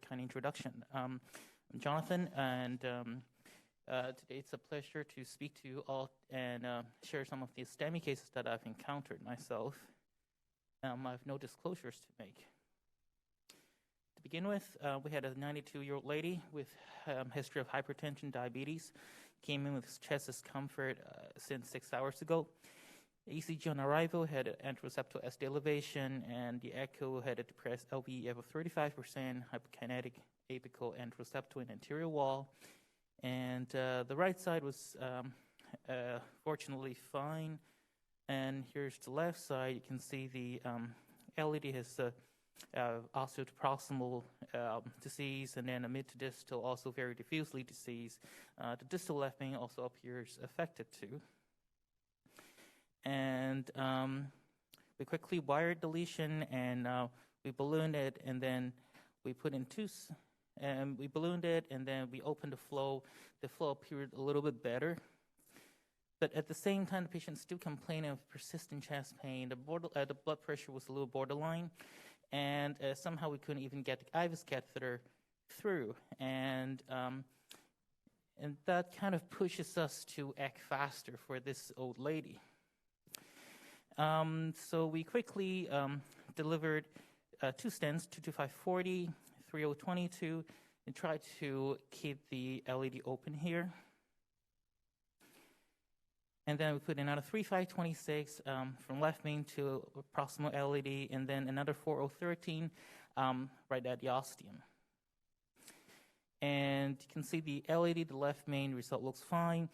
kind introduction. I'm Jonathan, and today it's a pleasure to speak to you all and share some of the STEMI cases that I've encountered myself. I have no disclosures to make. To begin with, we had a 92-year-old lady with history of hypertension, diabetes, came in with chest discomfort since 6 hours ago. ECG on arrival had an anteroseptal ST elevation, and the echo had a depressed LVEF of 35%, hypokinetic apical anteroseptal and anterior wall. And the right side was fortunately fine. And here's the left side. You can see the LED has osteoproximal disease, and then a mid to distal, also very diffusely disease. The distal left vein also appears affected too. And we quickly wired the lesion, and we ballooned it, and then we put in we ballooned it, and then we opened the flow. The flow appeared a little bit better. But at the same time, the patient still complaining of persistent chest pain. The blood pressure was a little borderline, and somehow we couldn't even get the IVUS catheter through. And that kind of pushes us to act faster for this old lady. So we quickly delivered 2 stents, 22540, 3022, and tried to keep the LED open here. And then we put another 3526 from left main to proximal LED, and then another 4013 right at the ostium. And you can see the LED, the left main result looks fine.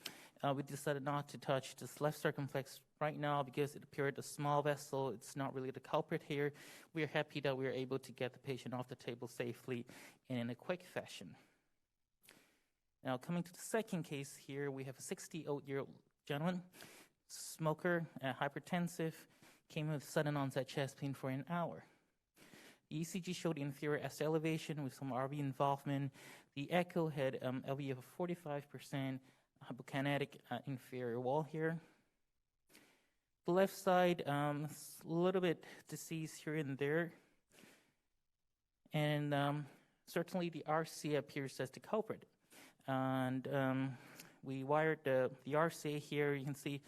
We decided not to touch this left circumflex right now because it appeared a small vessel. It's not really the culprit here. We are happy that we were able to get the patient off the table safely and in a quick fashion. Now, coming to the second case here, we have a 68-year-old gentleman, smoker, hypertensive, came with sudden onset chest pain for an hour. The ECG showed inferior ST elevation with some RV involvement. The echo had LVEF of 45%, hypokinetic inferior wall here. The left side, a little bit disease here and there. And certainly the RCA appears as the culprit. And we wired the RCA here. You can see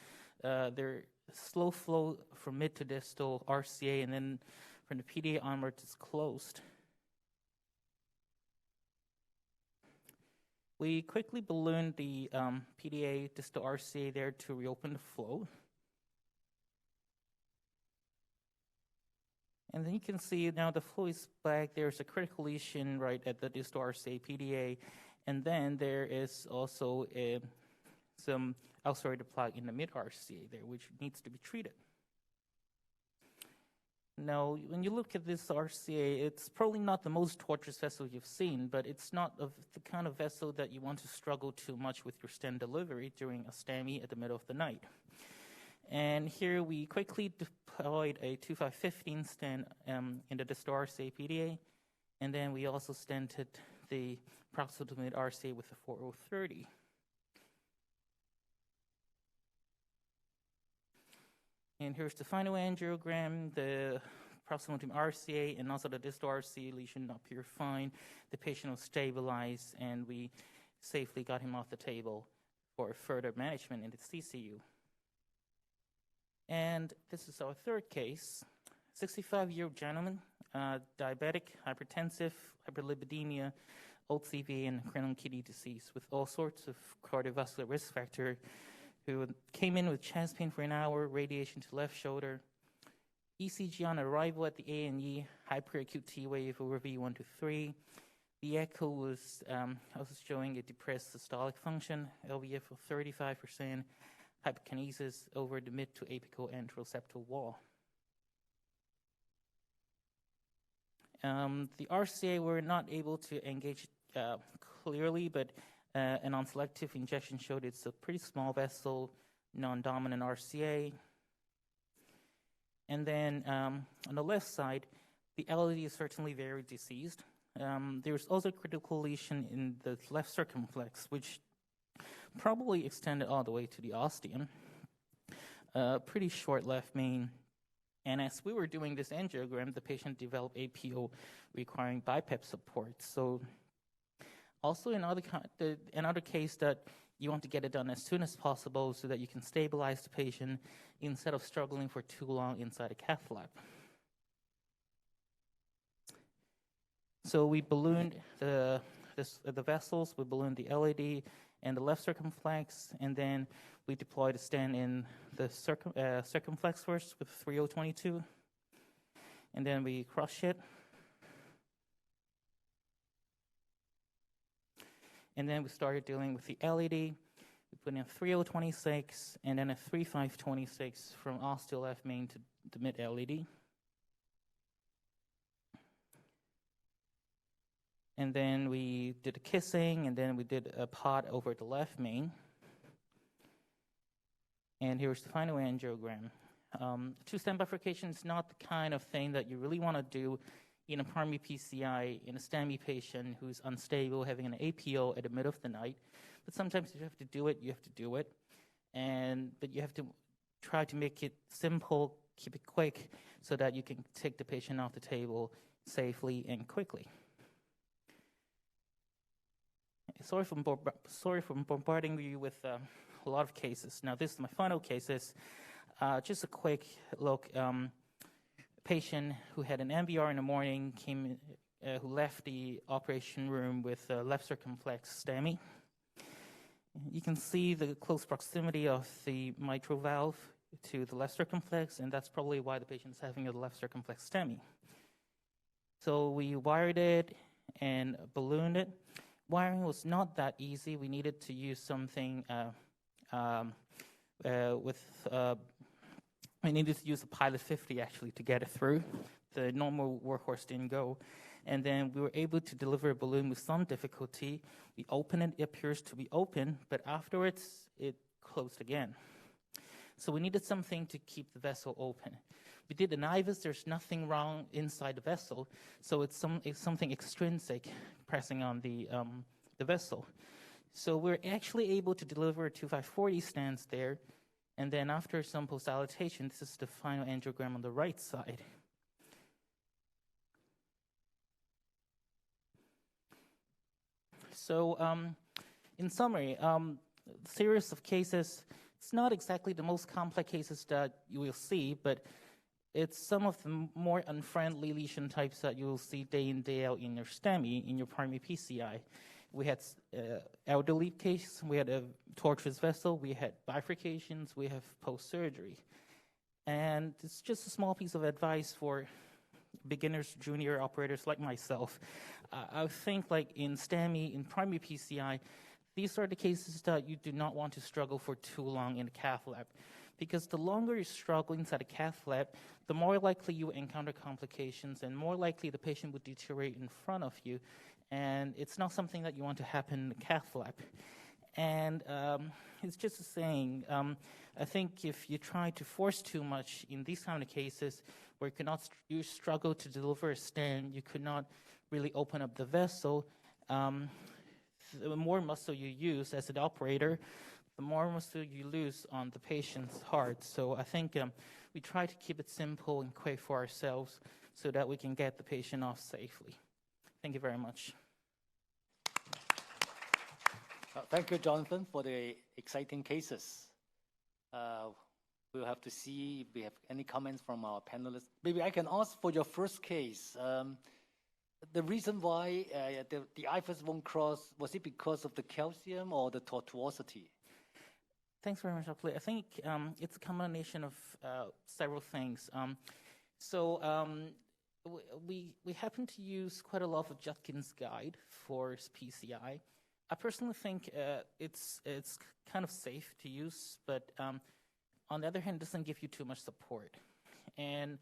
there slow flow from mid to distal RCA, and then from the PDA onwards, it's closed. We quickly ballooned the PDA distal RCA there to reopen the flow. And then you can see now the flow is back. There's a critical lesion right at the distal RCA PDA. And then there is also some ulcerated plaque in the mid-RCA there, which needs to be treated. Now, when you look at this RCA, it's probably not the most tortuous vessel you've seen, but it's not of the kind of vessel that you want to struggle too much with your stent delivery during a STEMI at the middle of the night. And here we quickly deployed a 2515 stent in the distal RCA PDA, and then we also stented the proximal to mid RCA with a 4030. And here's the final angiogram. The proximal to RCA and also the distal RCA lesion appear fine. The patient was stabilized, and we safely got him off the table for further management in the CCU. And this is our third case. 65-year-old gentleman, diabetic, hypertensive, hyperlipidemia, old CV, and chronic kidney disease with all sorts of cardiovascular risk factor, who came in with chest pain for an hour, radiation to left shoulder, ECG on arrival at the A&E, hyperacute T wave over V1 to 3. The echo was also showing a depressed systolic function, LVEF of 35%, hyperkinesis over the mid to apical anteroseptal wall. The RCA were not able to engage clearly, but a non-selective injection showed it's a pretty small vessel, non-dominant RCA. And then on the left side, the LED is certainly very diseased. There's also a critical lesion in the left circumflex, which probably extended all the way to the ostium. Pretty short left main. And as we were doing this angiogram, the patient developed APO requiring BiPAP support. So also another case that you want to get it done as soon as possible so that you can stabilize the patient instead of struggling for too long inside a cath lab. So we ballooned the vessels, we ballooned the LED and the left circumflex, and then we deployed a stent in the circumflex first with 3022, and then we crush it. And then we started dealing with the LED. We put in 3026 and then a 3526 from osteo left main to the mid LED. And then we did a kissing, and then we did a pod over the left main. And here's the final angiogram. Two-stent bifurcation is not the kind of thing that you really want to do in a primary PCI in a STEMI patient who's unstable, having an APO at the middle of the night. But sometimes if you have to do it, you have to do it. But you have to try to make it simple, keep it quick, so that you can take the patient off the table safely and quickly. Sorry for bombarding you with a lot of cases. Now, this is my final cases. Just a quick look. Patient who had an MBR in the morning who left the operation room with a left circumflex STEMI. You can see the close proximity of the mitral valve to the left circumflex, and that's probably why the patient's having a left circumflex STEMI. So we wired it and ballooned it. Wiring was not that easy. We needed to use something we needed to use a Pilot 50 actually to get it through. The normal workhorse didn't go. And then we were able to deliver a balloon with some difficulty. We opened it, it appears to be open, but afterwards it closed again. So we needed something to keep the vessel open. We did an IVUS, there's nothing wrong inside the vessel, so it's something extrinsic pressing on the vessel. So we're actually able to deliver a 2540 stance there, and then after some post-dilatation, this is the final angiogram on the right side. So in summary, series of cases, it's not exactly the most complex cases that you will see, but it's some of the more unfriendly lesion types that you will see day in, day out in your STEMI, in your primary PCI. We had elderly case, we had a tortuous vessel, we had bifurcations, we have post-surgery. And it's just a small piece of advice for beginners, junior operators like myself. I think like in STEMI, in primary PCI, these are the cases that you do not want to struggle for too long in a cath lab. Because the longer you struggle inside a cath lab, the more likely you encounter complications and more likely the patient would deteriorate in front of you. And it's not something that you want to happen in the cath lab. And it's just a saying, I think if you try to force too much in these kind of cases where you struggle to deliver a stent, you could not really open up the vessel, the more muscle you use as an operator, the more muscle you lose on the patient's heart. So I think we try to keep it simple and quick for ourselves so that we can get the patient off safely. Thank you very much. Thank you, Jonathan, for the exciting cases. We'll have to see if we have any comments from our panelists. Maybe I can ask for your first case. The reason why the IVUS won't cross, was it because of the calcium or the tortuosity? Thanks very much, Dr. Lee. I think it's a combination of several things. We happen to use quite a lot of Judkin's guide for PCI. I personally think it's kind of safe to use, but on the other hand, it doesn't give you too much support. And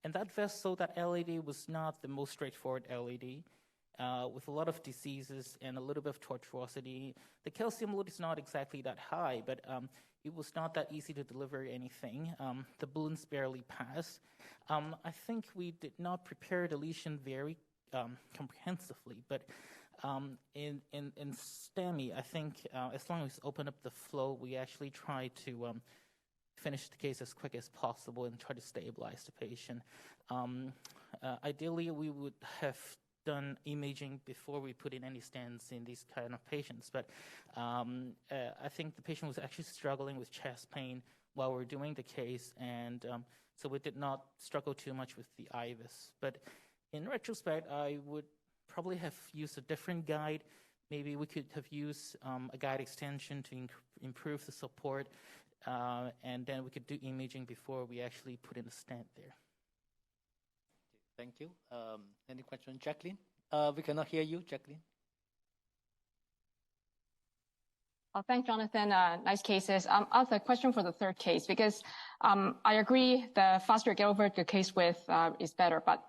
that vessel, that LED, was not the most straightforward LED, with a lot of diseases and a little bit of tortuosity. The calcium load is not exactly that high, but it was not that easy to deliver anything. The balloons barely passed. I think we did not prepare the lesion very comprehensively, but in STEMI, I think as long as we open up the flow, we actually try to finish the case as quick as possible and try to stabilize the patient. Ideally, we would have done imaging before we put in any stents in these kind of patients, but I think the patient was actually struggling with chest pain while we were doing the case, and so we did not struggle too much with the IVUS. But in retrospect, I would probably have used a different guide. Maybe we could have used a guide extension to improve the support, and then we could do imaging before we actually put in a stent there. Thank you. Any question, Jacqueline? We cannot hear you, Jacqueline. Thanks, Jonathan. Nice cases. I have a question for the third case, because I agree the faster you get over the case with is better, but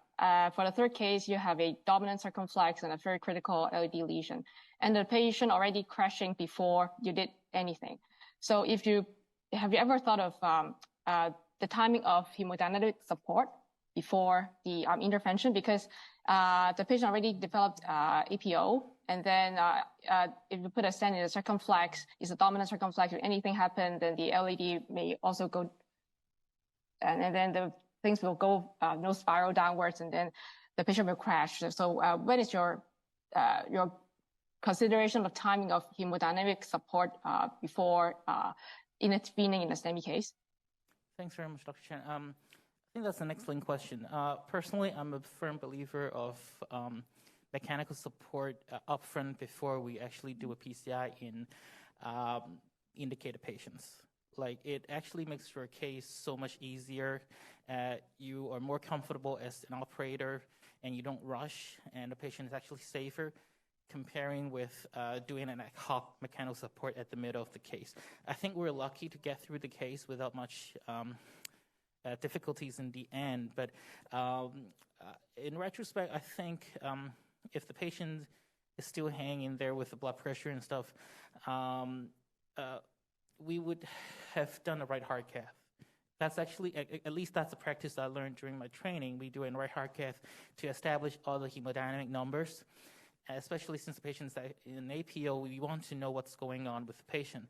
for the third case, you have a dominant circumflex and a very critical LED lesion, and the patient already crashing before you did anything. So have you ever thought of the timing of hemodynamic support before the intervention? Because the patient already developed APO, and then if you put a stent in the circumflex, it's a dominant circumflex. If anything happened, then the LED may also go, and then the things will go spiral downwards, and then the patient will crash. So what is your consideration of timing of hemodynamic support before intervening in a STEMI case? Thanks very much, Dr. Chen. I think that's an excellent question. Personally, I'm a firm believer of mechanical support upfront before we actually do a PCI in indicated patients. Like, it actually makes your case so much easier. You are more comfortable as an operator, and you don't rush, and the patient is actually safer, comparing with doing an ad hoc mechanical support at the middle of the case. I think we're lucky to get through the case without much difficulties in the end, but in retrospect, I think if the patient is still hanging there with the blood pressure and stuff, we would have done a right heart cath. That's actually, at least that's a practice I learned during my training. We do a right heart cath to establish all the hemodynamic numbers, especially since the patient's in APO, we want to know what's going on with the patient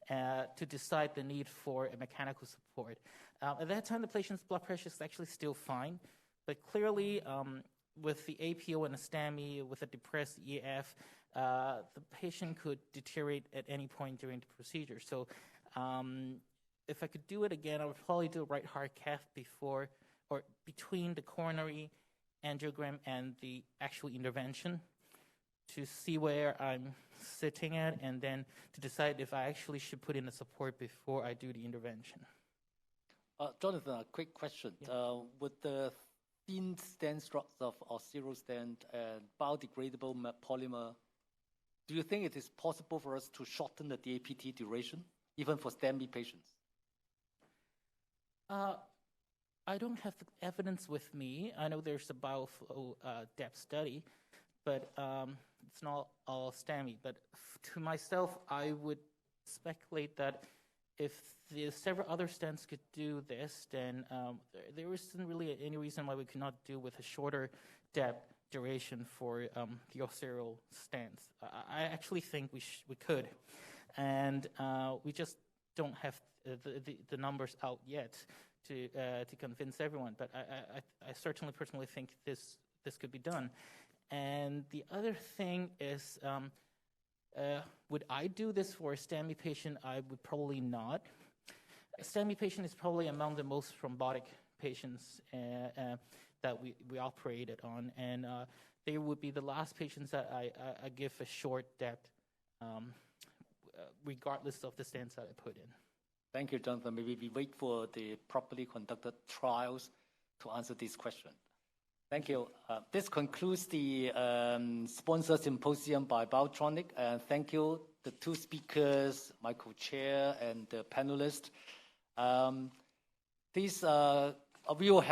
to decide the need for a mechanical support. At that time, the patient's blood pressure is actually still fine, but clearly with the APO and a STEMI, with a depressed EF, the patient could deteriorate at any point during the procedure. So if I could do it again, I would probably do a right heart cath before or between the coronary angiogram and the actual intervention to see where I'm sitting at, and then to decide if I actually should put in the support before I do the intervention. Jonathan, a quick question. Yeah. With the thin stent structure of zero stent and biodegradable polymer, do you think it is possible for us to shorten the DAPT duration, even for STEMI patients? I don't have the evidence with me. I know there's a bioflow depth study, but it's not all STEMI. But to myself, I would speculate that if the several other stents could do this, then there isn't really any reason why we could not do with a shorter depth duration for the arterial stents. I actually think we could, and we just don't have the numbers out yet to convince everyone. But I certainly personally think this could be done. And the other thing is, would I do this for a STEMI patient? I would probably not. A STEMI patient is probably among the most thrombotic patients that we operated on, and they would be the last patients that I give a short depth, regardless of the stents that I put in. Thank you, Jonathan. Maybe we wait for the properly conducted trials to answer this question. Thank you. This concludes the sponsored symposium by Biotronik. Thank you, the two speakers, my co-chair and the panelists. We will have